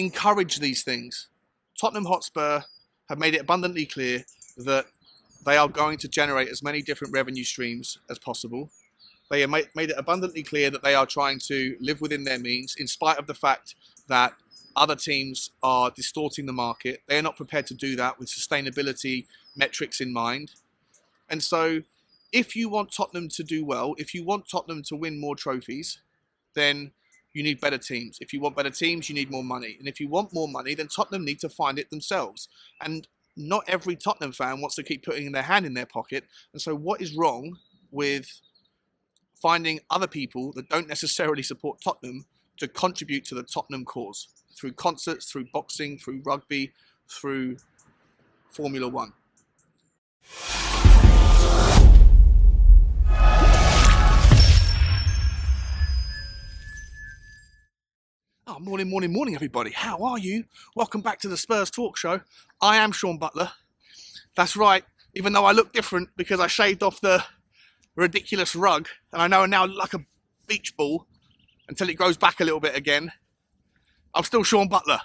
encourage these things. Tottenham Hotspur have made it abundantly clear that they are going to generate as many different revenue streams as possible. They have made it abundantly clear that they are trying to live within their means, in spite of the fact that other teams are distorting the market. They are not prepared to do that with sustainability metrics in mind. And so if you want Tottenham to do well, if you want Tottenham to win more trophies, then you need better teams. If you want better teams, you need more money. And if you want more money, then Tottenham need to find it themselves. And not every Tottenham fan wants to keep putting their hand in their pocket. And so what is wrong with finding other people that don't necessarily support Tottenham to contribute to the Tottenham cause through concerts, through boxing, through rugby, through Formula One? Oh, morning, everybody. How are you? Welcome back to the Spurs Talk Show. I am Sean Butler. That's right, even though I look different because I shaved off the ridiculous rug and I know I now look like a beach ball until it grows back a little bit again. I'm still Sean Butler.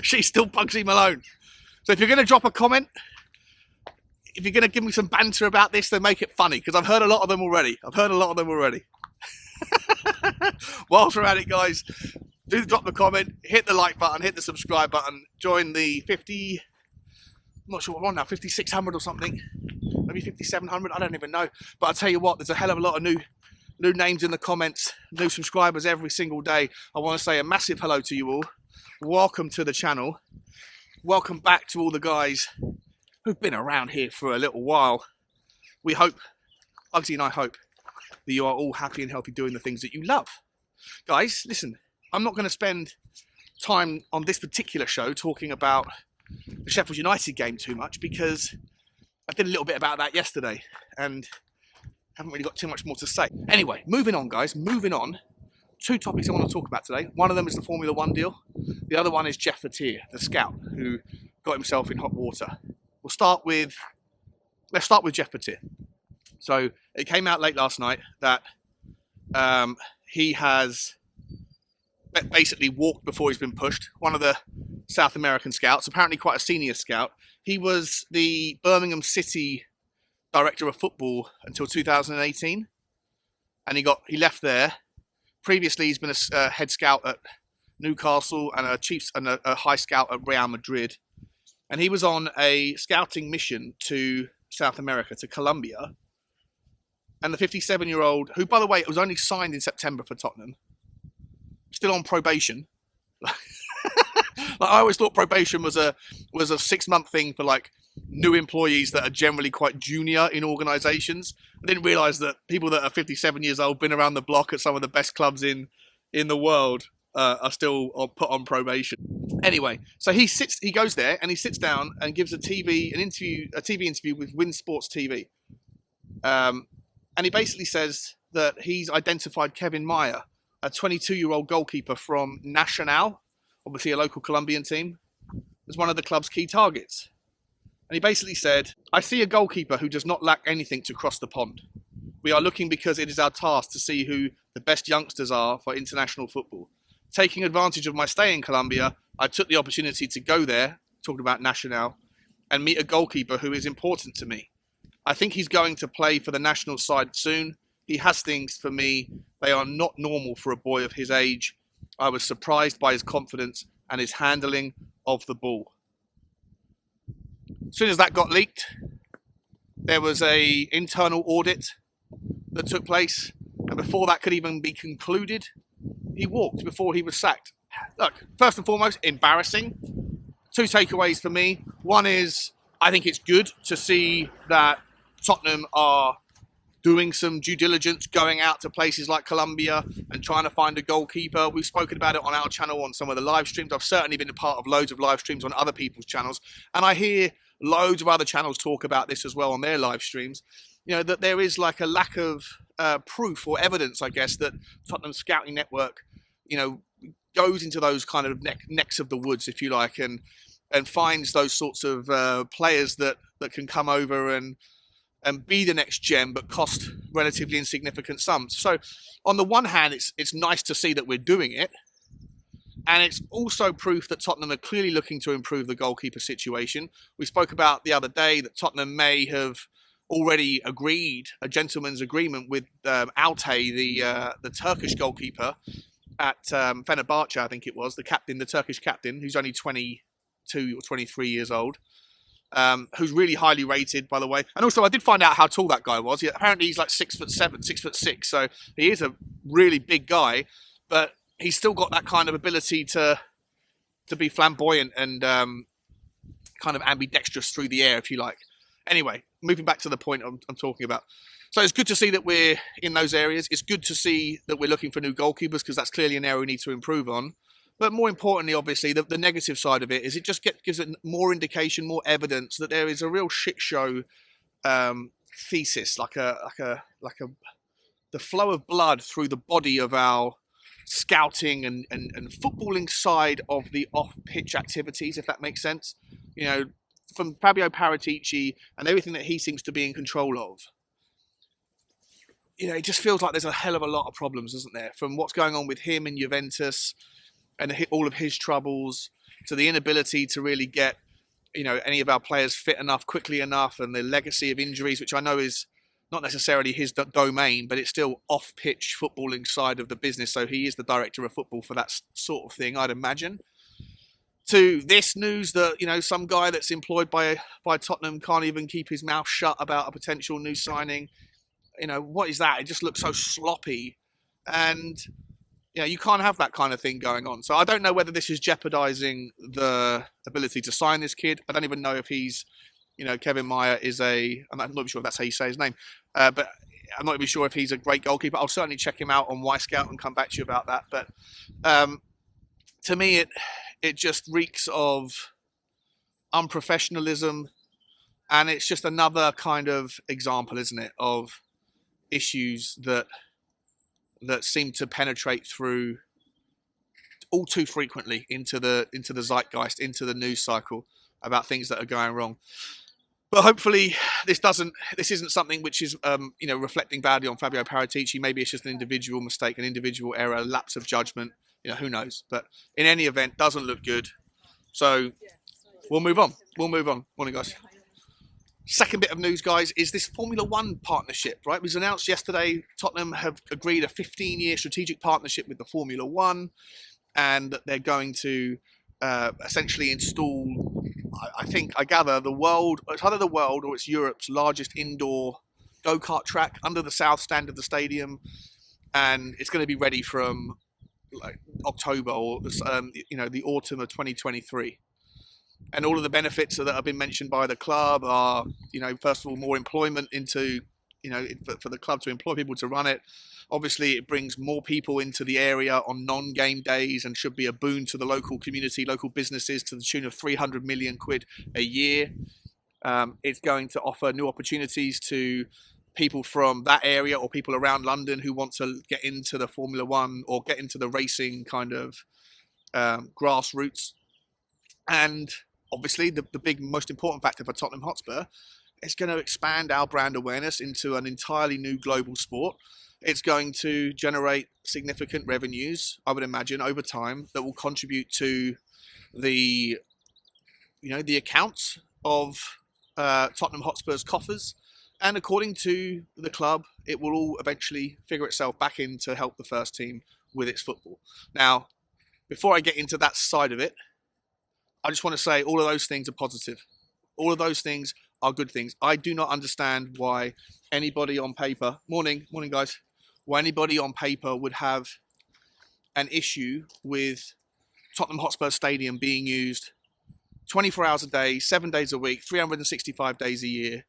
She's still Bugsy Malone. So if you're going to drop a comment, if you're going to give me some banter about this, then make it funny, because I've heard a lot of them already. Whilst we're at it, guys, do drop the comment, hit the like button, hit the subscribe button, join the 50, I'm not sure what we're on now, 5,600 or something, maybe 5,700, I don't even know. But I'll tell you what, there's a hell of a lot of new names in the comments, new subscribers every single day. I want to say a massive hello to you all. Welcome to the channel. Welcome back to all the guys who've been around here for a little while. We hope, Bugsy and I hope, that you are all happy and healthy doing the things that you love. Guys, listen, I'm not going to spend time on this particular show talking about the Sheffield United game too much, because I did a little bit about that yesterday and haven't really got too much more to say. Anyway, moving on, guys, moving on. Two topics I want to talk about today. One of them is the Formula One deal. The other one is Jeff Vetere, the scout, who got himself in hot water. Let's start with Jeff Vetere. So it came out late last night that he has basically walked before he's been pushed. One of the South American scouts, apparently quite a senior scout. He was the Birmingham City director of football until 2018, and he left there. Previously, he's been a head scout at Newcastle and a high scout at Real Madrid. And he was on a scouting mission to South America, to Colombia. And the 57-year-old, who, by the way, it was only signed in September for Tottenham, still on probation. Like, I always thought probation was a 6-month thing for like new employees that are generally quite junior in organisations. I didn't realise that people that are 57 years old, been around the block at some of the best clubs in the world, are still put on probation. Anyway, so he goes there and he sits down and gives a TV interview with Win Sports TV. And he basically says that he's identified Kevin Meyer, a 22-year-old goalkeeper from Nacional, obviously a local Colombian team, as one of the club's key targets. And he basically said, "I see a goalkeeper who does not lack anything to cross the pond. We are looking because it is our task to see who the best youngsters are for international football. Taking advantage of my stay in Colombia, I took the opportunity to go there," talking about Nacional, "and meet a goalkeeper who is important to me. I think he's going to play for the national side soon. He has things for me. They are not normal for a boy of his age. I was surprised by his confidence and his handling of the ball." As soon as that got leaked, there was an internal audit that took place. And before that could even be concluded, he walked before he was sacked. Look, first and foremost, embarrassing. Two takeaways for me. One is, I think it's good to see that Tottenham are doing some due diligence, going out to places like Colombia and trying to find a goalkeeper. We've spoken about it on our channel on some of the live streams. I've certainly been a part of loads of live streams on other people's channels. And I hear loads of other channels talk about this as well on their live streams. You know, that there is like a lack of proof or evidence, I guess, that Tottenham's scouting network, you know, goes into those kind of necks of the woods, if you like, and finds those sorts of players that can come over and be the next gem, but cost relatively insignificant sums. So on the one hand, it's nice to see that we're doing it. And it's also proof that Tottenham are clearly looking to improve the goalkeeper situation. We spoke about the other day that Tottenham may have already agreed a gentleman's agreement with Altay, the Turkish goalkeeper at Fenerbahce, I think it was, the Turkish captain, who's only 22 or 23 years old, who's really highly rated, by the way. And also, I did find out how tall that guy was. Apparently, he's like 6'7", 6'6", so he is a really big guy, but he's still got that kind of ability to be flamboyant and kind of ambidextrous through the air, if you like. Anyway, moving back to the point I'm talking about. So it's good to see that we're in those areas. It's good to see that we're looking for new goalkeepers, because that's clearly an area we need to improve on. But more importantly, obviously, the negative side of it is it just gives it more indication, more evidence that there is a real shit show thesis, like the flow of blood through the body of our scouting and footballing side of the off-pitch activities, if that makes sense. You know, from Fabio Paratici and everything that he seems to be in control of. You know, it just feels like there's a hell of a lot of problems, isn't there? From what's going on with him in Juventus and all of his troubles, to the inability to really get, you know, any of our players fit enough, quickly enough, and the legacy of injuries, which I know is not necessarily his domain, but it's still off-pitch footballing side of the business. So he is the director of football for that sort of thing, I'd imagine. To this news that, you know, some guy that's employed by Tottenham can't even keep his mouth shut about a potential new signing. You know, what is that? It just looks so sloppy. And, you know, you can't have that kind of thing going on. So I don't know whether this is jeopardizing the ability to sign this kid. I don't even know if he's, you know, Kevin Meyer is I'm not even sure if that's how you say his name. But I'm not even sure if he's a great goalkeeper. I'll certainly check him out on Y-Scout and come back to you about that. But to me, it just reeks of unprofessionalism. And it's just another kind of example, isn't it, of issues that seem to penetrate through all too frequently into the zeitgeist, into the news cycle about things that are going wrong. But hopefully this isn't something which is you know, reflecting badly on Fabio Paratici. Maybe it's just an individual mistake, an individual error, lapse of judgment. You know, who knows? But in any event, doesn't look good. So we'll move on. Morning, guys. Second bit of news, guys, is this Formula One partnership, right? It was announced yesterday. Tottenham have agreed a 15-year strategic partnership with the Formula One, and that they're going to essentially install, I gather, it's either the world or it's Europe's largest indoor go-kart track under the south stand of the stadium, and it's going to be ready from like October or you know, the autumn of 2023. And all of the benefits that have been mentioned by the club are, you know, first of all, more employment into, you know, for the club to employ people to run it. Obviously, it brings more people into the area on non-game days and should be a boon to the local community, local businesses, to the tune of 300 million quid a year. It's going to offer new opportunities to people from that area or people around London who want to get into the Formula One or get into the racing kind of grassroots. And obviously, the big, most important factor for Tottenham Hotspur is going to expand our brand awareness into an entirely new global sport. It's going to generate significant revenues, I would imagine, over time, that will contribute to the, you know, the accounts of Tottenham Hotspur's coffers. And according to the club, it will all eventually figure itself back in to help the first team with its football. Now, before I get into that side of it, I just want to say all of those things are positive. All of those things are good things. I do not understand why anybody on paper, morning guys, why anybody on paper would have an issue with Tottenham Hotspur Stadium being used 24 hours a day, 7 days a week, 365 days a year.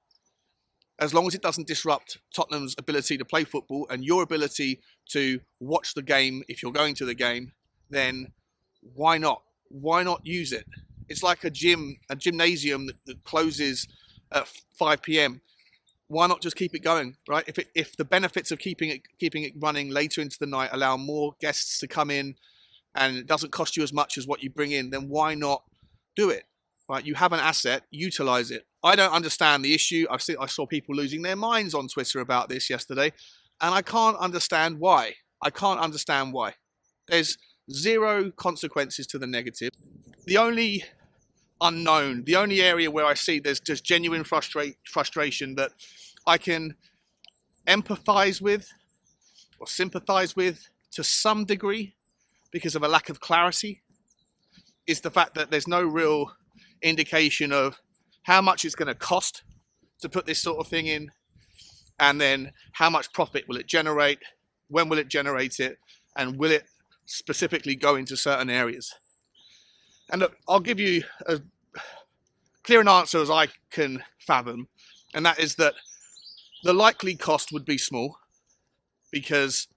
As long as it doesn't disrupt Tottenham's ability to play football and your ability to watch the game if you're going to the game, then why not? Why not use it? It's like a gymnasium that closes at 5 p.m. Why not just keep it going, right? If the benefits of keeping it running later into the night allow more guests to come in and it doesn't cost you as much as what you bring in, then why not do it, right? You have an asset, utilize it. I don't understand the issue. I saw people losing their minds on Twitter about this yesterday, and I can't understand why. There's zero consequences to the negative. The only unknown, the only area where I see there's just genuine frustration that I can empathize with or sympathize with to some degree because of a lack of clarity, is the fact that there's no real indication of how much it's going to cost to put this sort of thing in, and then how much profit will it generate, when will it generate it, and will it specifically go into certain areas. And look, I'll give you as clear an answer as I can fathom, and that is that the likely cost would be small because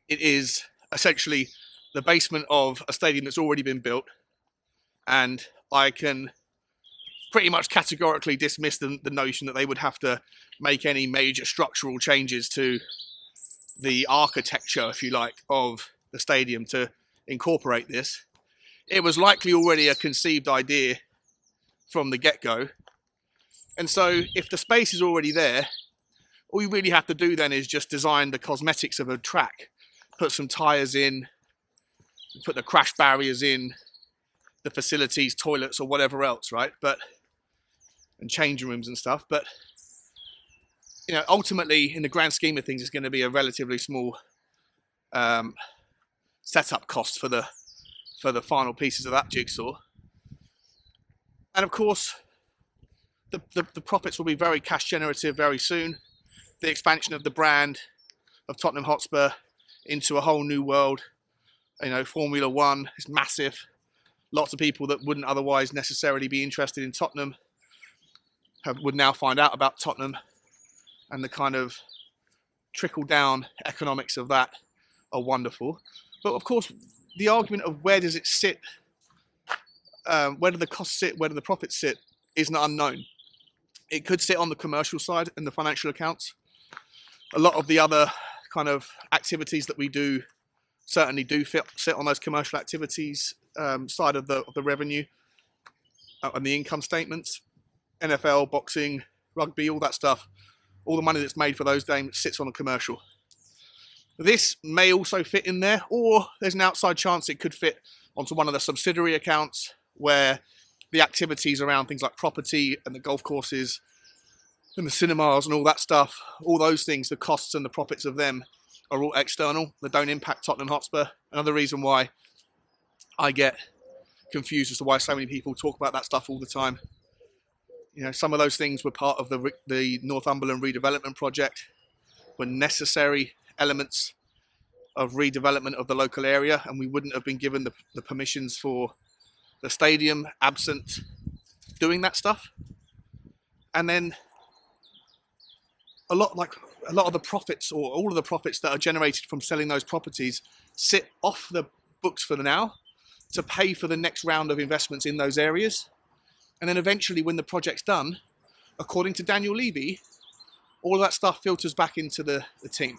it is essentially the basement of a stadium that's already been built, and I can pretty much categorically dismiss the notion that they would have to make any major structural changes to the architecture, if you like, of the stadium to incorporate this. It was likely already a conceived idea from the get-go. And so if the space is already there, all you really have to do then is just design the cosmetics of a track, put some tyres in, put the crash barriers in, the facilities, toilets or whatever else, right? And changing rooms and stuff. But ultimately, in the grand scheme of things, it's going to be a relatively small setup cost for the final pieces of that jigsaw. And of course, the profits will be very cash generative very soon. The expansion of the brand of Tottenham Hotspur into a whole new world. Formula One is massive. Lots of people that wouldn't otherwise necessarily be interested in Tottenham would now find out about Tottenham, and the kind of trickle-down economics of that are wonderful. But of course, the argument of where does it sit, where do the costs sit, where do the profits sit, is not unknown. It could sit on the commercial side in the financial accounts. A lot of the other kind of activities that we do certainly do sit on those commercial activities side of the revenue and the income statements. NFL, boxing, rugby, all that stuff, all the money that's made for those games sits on a commercial. This may also fit in there, or there's an outside chance it could fit onto one of the subsidiary accounts where the activities around things like property and the golf courses and the cinemas and all that stuff, all those things, the costs and the profits of them are all external. They don't impact Tottenham Hotspur. Another reason why I get confused as to why so many people talk about that stuff all the time. Some of those things were part of the Northumberland redevelopment project, were necessary elements of redevelopment of the local area, and we wouldn't have been given the permissions for the stadium absent doing that stuff. And then a lot of the profits, or all of the profits that are generated from selling those properties, sit off the books for now to pay for the next round of investments in those areas. And then eventually, when the project's done, according to Daniel Levy, all of that stuff filters back into the team.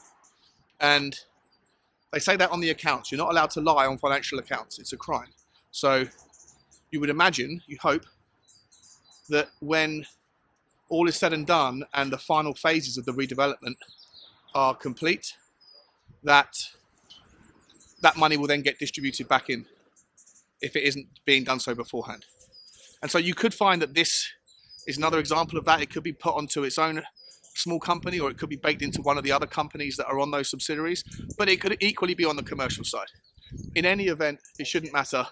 And they say that on the accounts. You're not allowed to lie on financial accounts. It's a crime. So you would imagine, you hope, that when all is said and done and the final phases of the redevelopment are complete, that money will then get distributed back in if it isn't being done so beforehand. And so you could find that this is another example of that. It could be put onto its own small company, or it could be baked into one of the other companies that are on those subsidiaries, but it could equally be on the commercial side. In any event, it shouldn't matter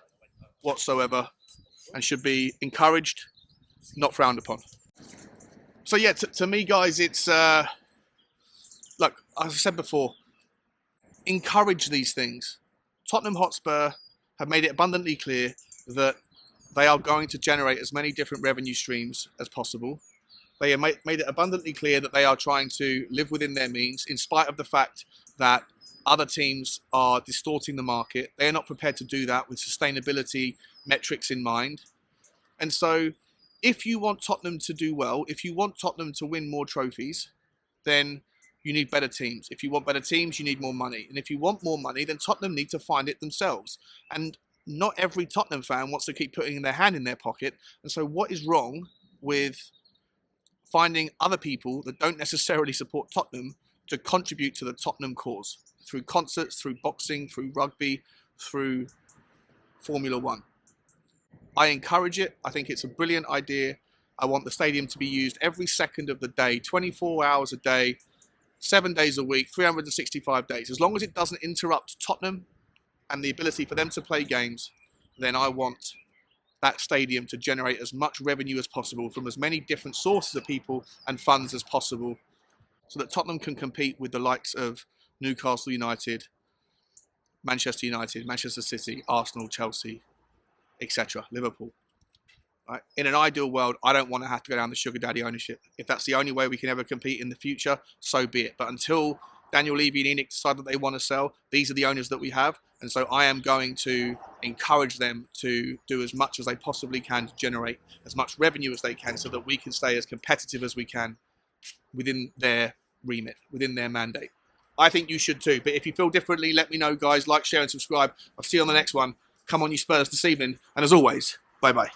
whatsoever and should be encouraged, not frowned upon. So yeah, to me, guys, it's, look, as I said before, encourage these things. Tottenham Hotspur have made it abundantly clear that they are going to generate as many different revenue streams as possible. They have made it abundantly clear that they are trying to live within their means, in spite of the fact that other teams are distorting the market. They are not prepared to do that with sustainability metrics in mind. And so if you want Tottenham to do well, if you want Tottenham to win more trophies, then you need better teams. If you want better teams, you need more money. And if you want more money, then Tottenham need to find it themselves. And not every Tottenham fan wants to keep putting their hand in their pocket. And so what is wrong with finding other people that don't necessarily support Tottenham to contribute to the Tottenham cause? through concerts, through boxing, through rugby, through Formula One. I encourage it. I think it's a brilliant idea. I want the stadium to be used every second of the day, 24 hours a day, 7 days a week, 365 days. As long as it doesn't interrupt Tottenham and the ability for them to play games, then I want that stadium to generate as much revenue as possible from as many different sources of people and funds as possible, so that Tottenham can compete with the likes of Newcastle United, Manchester United, Manchester City, Arsenal, Chelsea, etc., Liverpool. Right? In an ideal world, I don't want to have to go down the sugar daddy ownership. If that's the only way we can ever compete in the future, so be it. But until Daniel Levy and ENIC decide that they want to sell, these are the owners that we have. And so I am going to encourage them to do as much as they possibly can to generate as much revenue as they can, so that we can stay as competitive as we can within their remit, within their mandate. I think you should too. But if you feel differently, let me know, guys. Like, share, and subscribe. I'll see you on the next one. Come on, you Spurs, this evening. And as always, bye-bye.